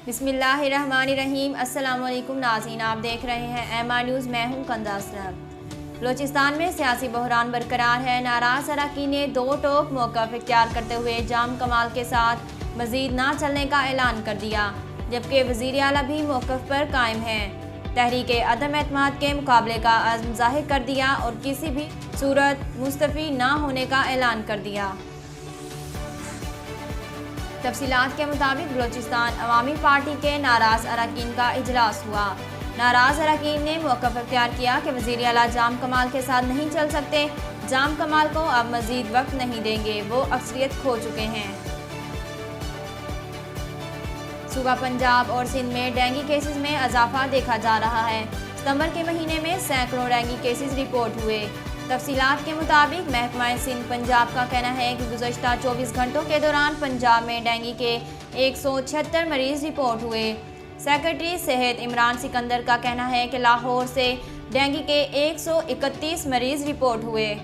बिस्मिल्लाहिर्रहमानिर्रहीम। अस्सलामुअलैकुम नाज़रीन, आप देख रहे हैं MR न्यूज़। मैं हूं कंदा असलम। बलोचिस्तान में सियासी बहरान बरकरार है। नाराज़ अरकान ने दो टोक मौक़िफ़ इख्तियार करते हुए जाम कमाल के साथ मज़ीद ना चलने का ऐलान कर दिया, जबकि वज़ीर आला भी मौक़िफ़ पर कायम हैं। तहरीक अदम एतमाद के मुकाबले का अज़्म ज़ाहिर कर दिया और किसी भी सूरत मुस्तफ़ी ना होने का ऐलान कर दिया। तफसीलात के मुताबिक बलोचिस्तान अवामी पार्टी के नाराज़ अरकान का इजलास हुआ। नाराज़ अरकान ने मौक़िफ़ इख्तियार किया कि वज़ीर आला जाम कमाल के साथ नहीं चल सकते। जाम कमाल को अब मज़ीद वक्त नहीं देंगे, वो अक्सरियत खो चुके हैं। सूबा पंजाब और सिंध में डेंगू केसेस में इजाफा देखा जा रहा है। सितंबर के महीने में सैकड़ों डेंगू केसेस रिपोर्ट हुए। तफसीलात के मुताबिक महकमा सिंध पंजाब का कहना है कि गुज़श्ता 24 घंटों के दौरान पंजाब में डेंगू के 176 मरीज रिपोर्ट हुए। सेक्रेटरी सेहत इमरान सिकंदर का कहना है कि लाहौर से डेंगू के 131 मरीज रिपोर्ट हुए।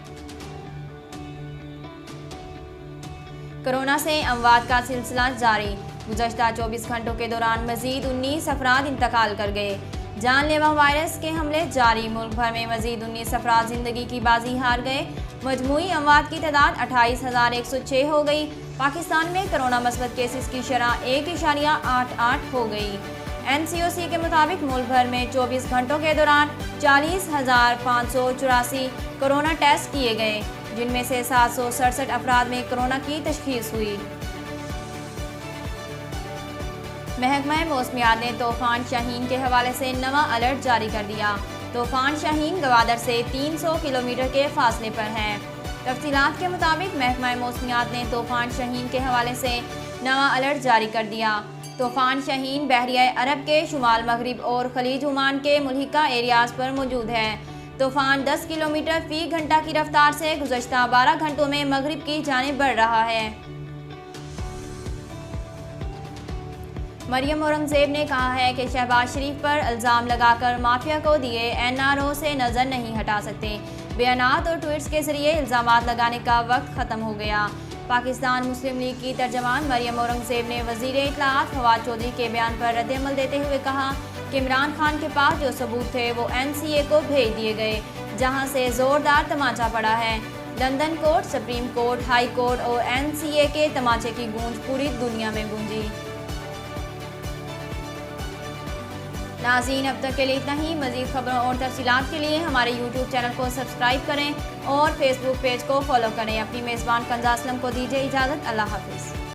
कोरोना से अमवात का सिलसिला जारी। गुज़श्ता 24 घंटों के दौरान मज़ीद 19 अफराद इंतकाल कर गए। जानलेवा वायरस के हमले जारी। मुल्क भर में मज़ीद 19 अफराद ज़िंदगी की बाजी हार गए। मजमूई अमवात की तादाद 28,106 हो गई। पाकिस्तान में कोरोना मस्बत केसेस की शरह 1.88 हो गई। NCOC के मुताबिक मुल्क भर में 24 घंटों के दौरान 40,584 कोरोना टेस्ट किए गए, जिनमें से 767 अफराद में कोरोना की तशख़ीस हुई। महकमा मौसमियात ने तूफ़ान शाहीन के हवाले से नवा अलर्ट जारी कर दिया। तूफ़ान शाहीन गवादर से 300 किलोमीटर के फासले पर है। तफसीलात के मुताबिक महकमा मौसमियात ने तूफ़ान शाहीन के हवाले से नवा अलर्ट जारी कर दिया। तूफ़ान शाहीन बहरिया अरब के शुमाल मगरिब और खलीज ओमान के मुल्हिका एरियाज़ पर मौजूद है। तूफ़ान 10 किलोमीटर फ़ी घंटा की रफ्तार से गुज़श्ता 12 घंटों में मगरिब की जानिब बढ़ रहा है। मरियम औरंगज़ेब ने कहा है कि शहबाज शरीफ पर इल्ज़ाम लगाकर माफिया को दिए NRO से नज़र नहीं हटा सकते। बयानात और ट्वीट्स के जरिए इल्ज़ामात लगाने का वक्त ख़त्म हो गया। पाकिस्तान मुस्लिम लीग की तर्जमान मरियम औरंगज़ेब ने वज़ीर इत्तलाआत फवाद चौधरी के बयान पर रद्द-ए-अमल देते हुए कहा कि इमरान खान के पास जो सबूत थे वो NCA को भेज दिए गए, जहाँ से ज़ोरदार तमाचा पड़ा है। London court, supreme court, high court और NCA के तमाचे की गूंज पूरी दुनिया में गूंजी। नाज़रीन, अब तक के लिए इतना ही। मज़ीद खबरों और तफसीलात के लिए हमारे YouTube चैनल को सब्सक्राइब करें और फेसबुक पेज को फॉलो करें। अपनी मेज़बान कंदा असलम को दीजिए इजाज़त। अल्लाह हाफ़िज़।